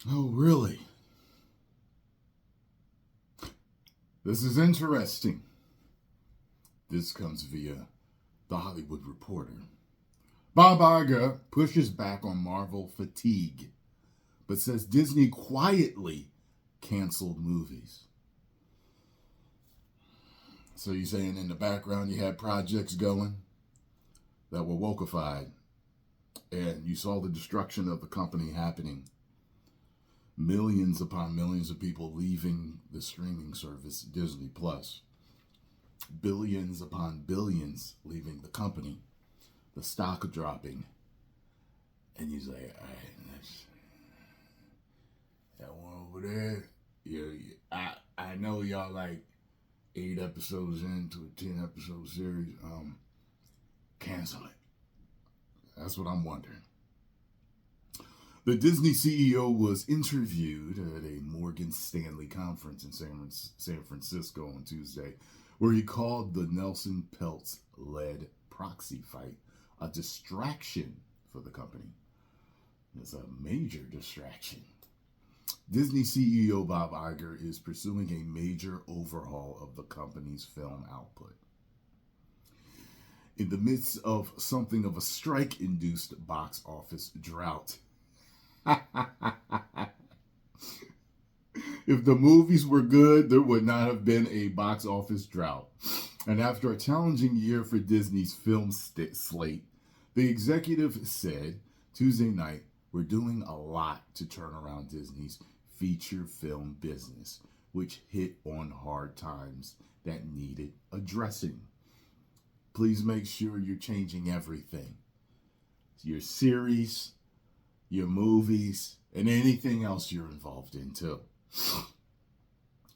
Oh, really? This is interesting. This comes via The Hollywood Reporter. Bob Iger pushes back on Marvel fatigue, but says Disney quietly canceled movies. So you're saying in the background you had projects going that were wokeified, and you saw the destruction of the company happening. Millions upon millions of people leaving the streaming service Disney Plus. Billions upon billions leaving the company. The stock dropping. And you say, all right, that's that one over there. I know y'all like 8 episodes into a 10 episode series. Cancel it. That's what I'm wondering. The Disney CEO was interviewed at a Morgan Stanley conference in San Francisco on Tuesday, where he called the Nelson Peltz-led proxy fight a distraction for the company. It's a major distraction. Disney CEO Bob Iger is pursuing a major overhaul of the company's film output. In the midst of something of a strike-induced box office drought. If the movies were good, there would not have been a box office drought. And after a challenging year for Disney's film slate, the executive said Tuesday night, we're doing a lot to turn around Disney's feature film business, which hit on hard times that needed addressing. Please make sure you're changing everything. Your series, your movies, and anything else you're involved in too.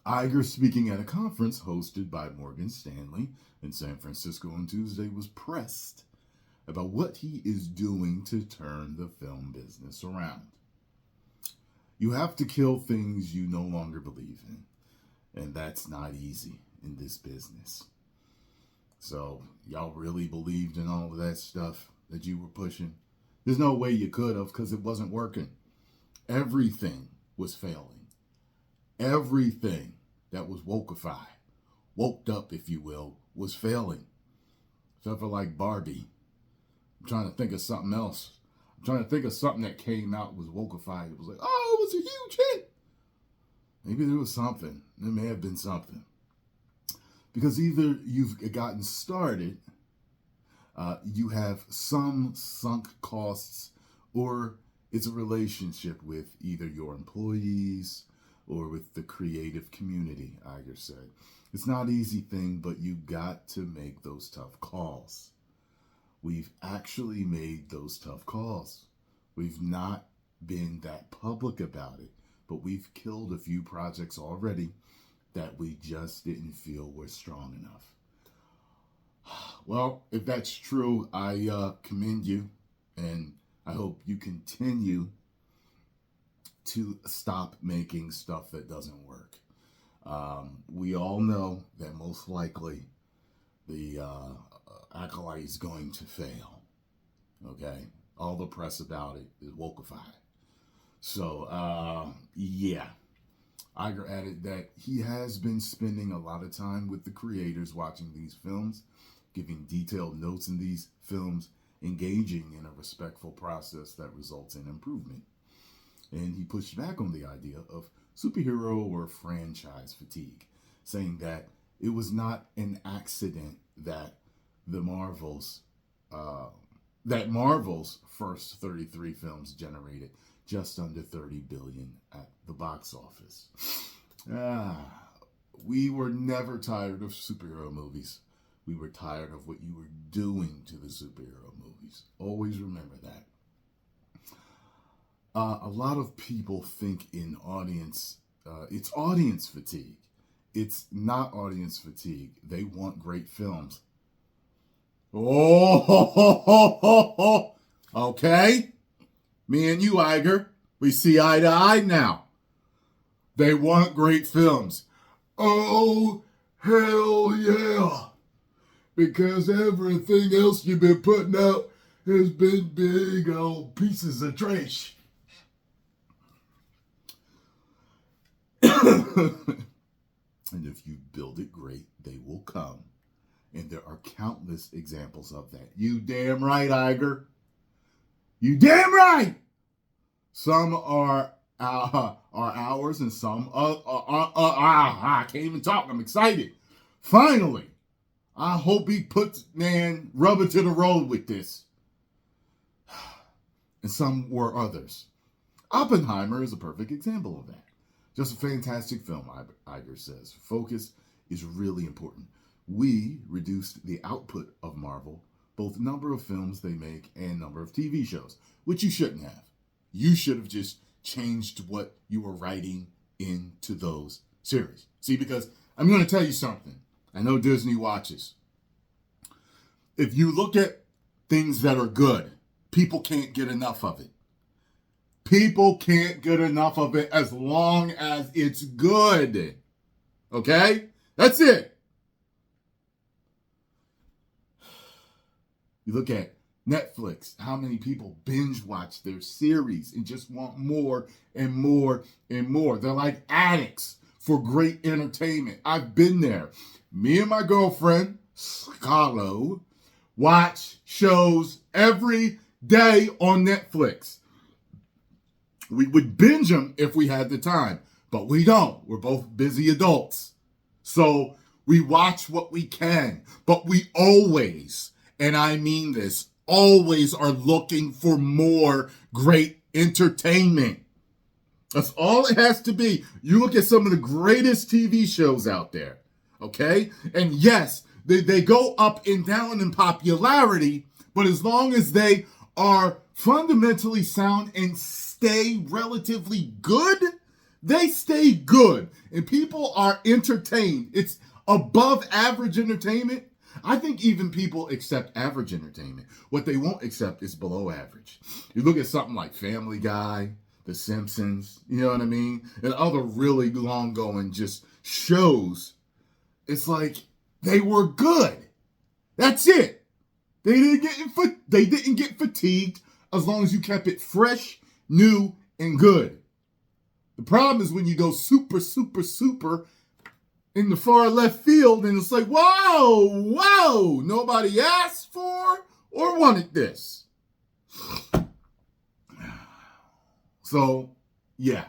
Iger, speaking at a conference hosted by Morgan Stanley in San Francisco on Tuesday, was pressed about what he is doing to turn the film business around. You have to kill things you no longer believe in, and that's not easy in this business. So, y'all really believed in all of that stuff that you were pushing? There's no way you could have, because it wasn't working. Everything was failing. Everything that was wokeified, woked up, if you will, was failing. Except for like Barbie. I'm trying to think of something else. I'm trying to think of something that came out was wokeified. It was like, oh, it was a huge hit. Maybe there was something. There may have been something. Because either you've gotten started, you have some sunk costs, or it's a relationship with either your employees or with the creative community, Iger said. It's not an easy thing, but you got to make those tough calls. We've actually made those tough calls. We've not been that public about it, but we've killed a few projects already that we just didn't feel were strong enough. Well, if that's true, I commend you, and I hope you continue to stop making stuff that doesn't work. We all know that most likely the Acolyte is going to fail. Okay? All the press about it is wokeified. So, yeah. Iger added that he has been spending a lot of time with the creators watching these films, giving detailed notes in these films, engaging in a respectful process that results in improvement. And he pushed back on the idea of superhero or franchise fatigue, saying that it was not an accident that Marvel's first 33 films generated just under $30 billion at the box office. We were never tired of superhero movies. We were tired of what you were doing to the superhero movies. Always remember that. A lot of people think in audience, it's audience fatigue. It's not audience fatigue. They want great films. Oh, okay. Me and you, Iger, we see eye to eye now. They want great films. Oh, hell yeah. Because everything else you've been putting out has been big old pieces of trash. And if you build it great, they will come. And there are countless examples of that. You damn right, Iger. You damn right. Some are ours, and some I can't even talk. I'm excited. Finally, I hope he puts rubber to the road with this. And some were others. Oppenheimer is a perfect example of that. Just a fantastic film, Iger says. Focus is really important. We reduced the output of Marvel, both number of films they make and number of TV shows, which you shouldn't have. You should have just changed what you were writing into those series. See, because I'm going to tell you something. I know Disney watches. If you look at things that are good, people can't get enough of it. People can't get enough of it as long as it's good. Okay? That's it. You look at Netflix, how many people binge watch their series and just want more and more and more. They're like addicts for great entertainment. I've been there. Me and my girlfriend, Scalo, watch shows every day on Netflix. We would binge them if we had the time, but we don't. We're both busy adults. So we watch what we can, but we always, and I mean this, always are looking for more great entertainment. That's all it has to be. You look at some of the greatest TV shows out there, okay? And yes, they go up and down in popularity, but as long as they are fundamentally sound and stay relatively good, they stay good. And people are entertained. It's above average entertainment. I think even people accept average entertainment. What they won't accept is below average. You look at something like Family Guy, The Simpsons, you know what I mean? And other really long-going just shows. It's like they were good. That's it. They didn't get fatigued as long as you kept it fresh, new, and good. The problem is when you go super, super, super in the far left field, and it's like, whoa, nobody asked for or wanted this. So, yeah.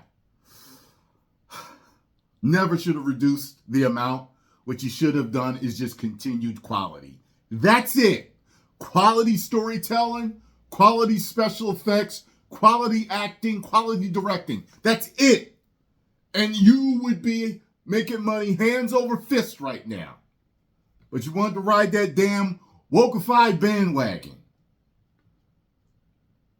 Never should have reduced the amount. What you should have done is just continued quality. That's it. Quality storytelling, quality special effects, quality acting, quality directing. That's it. And you would be making money hands over fist right now. But you wanted to ride that damn wokeified bandwagon.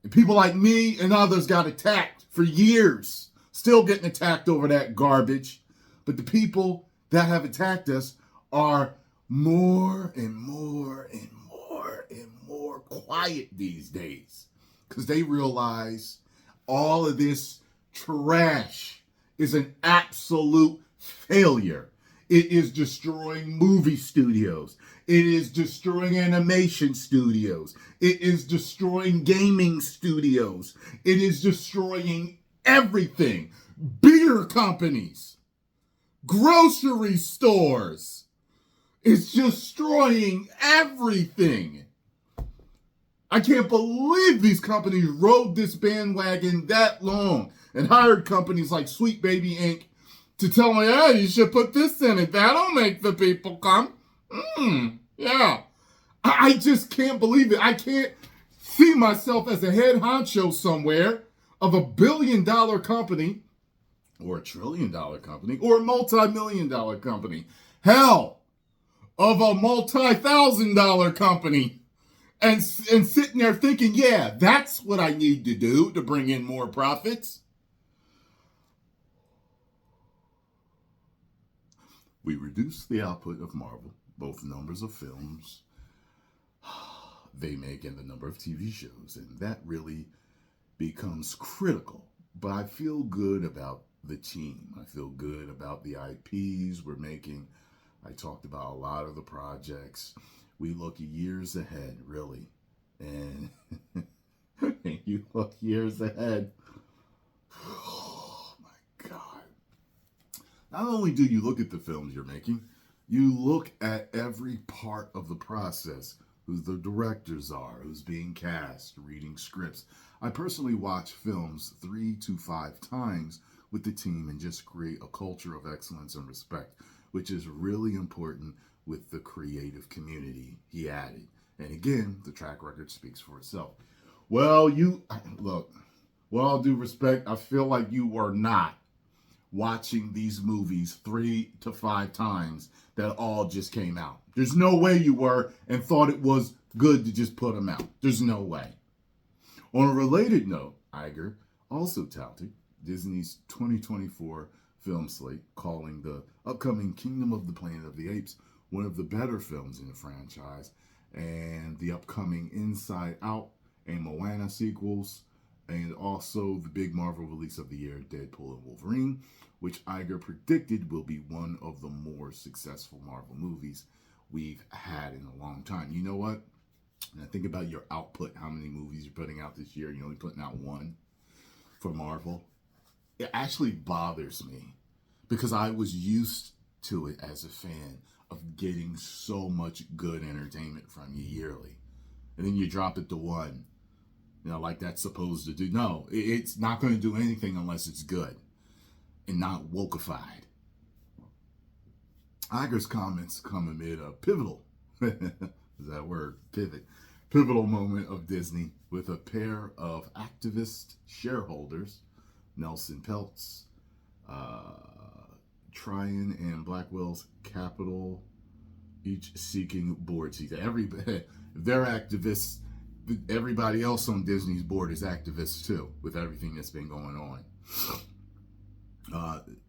And people like me and others got attacked for years. Still getting attacked over that garbage. But the people that have attacked us are more and more and more and more quiet these days. Because they realize all of this trash is an absolute failure. It is destroying movie studios. It is destroying animation studios. It is destroying gaming studios. It is destroying everything. Beer companies, grocery stores. It's destroying everything. I can't believe these companies rode this bandwagon that long and hired companies like Sweet Baby Inc. to tell me, hey, you should put this in it. That'll make the people come. Yeah. I just can't believe it. I can't see myself as a head honcho somewhere of $1 billion company or $1 trillion company or a multi-million-dollar company. Hell, of a multi-thousand-dollar company. And sitting there thinking, yeah, that's what I need to do to bring in more profits. We reduce the output of Marvel, both numbers of films they make and the number of TV shows, and that really becomes critical. But I feel good about the team. I feel good about the IPs we're making. I talked about a lot of the projects. We look years ahead, really. And you look years ahead. Oh, my God. Not only do you look at the films you're making, you look at every part of the process, who the directors are, who's being cast, reading scripts. I personally watch films 3 to 5 times with the team and just create a culture of excellence and respect, which is really important with the creative community, he added. And again, the track record speaks for itself. Well, look, with all due respect, I feel like you are not watching these movies 3 to 5 times that all just came out. There's no way you were and thought it was good to just put them out. There's no way. On a related note, Iger also touted Disney's 2024 film slate, calling the upcoming Kingdom of the Planet of the Apes one of the better films in the franchise, and the upcoming Inside Out and Moana sequels, and also the big Marvel release of the year, Deadpool and Wolverine, which Iger predicted will be one of the more successful Marvel movies we've had in a long time. You know what? When I think about your output, how many movies you're putting out this year, you're only putting out one for Marvel, it actually bothers me because I was used to it as a fan of getting so much good entertainment from you yearly. And then you drop it to one, like that's supposed to do. No, it's not going to do anything unless it's good and not wokeified. Iger's comments come amid a pivotal, is that word, pivotal moment of Disney with a pair of activist shareholders, Nelson Peltz, Tyrone and Blackwell's Capital, each seeking board seats. They're activists. Everybody else on Disney's board is activists too, with everything that's been going on.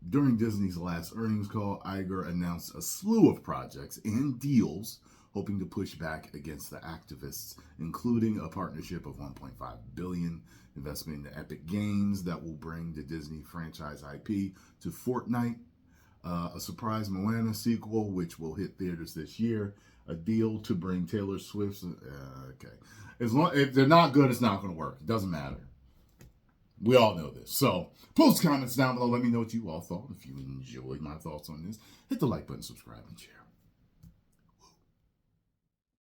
During Disney's last earnings call, Iger announced a slew of projects and deals hoping to push back against the activists, including a partnership of $1.5 billion investment in Epic Games that will bring the Disney franchise IP to Fortnite, a surprise Moana sequel, which will hit theaters this year, a deal to bring Taylor Swift's... okay. If they're not good, it's not going to work. It doesn't matter. We all know this. So, post comments down below. Let me know what you all thought. If you enjoyed my thoughts on this, hit the like button, subscribe, and share.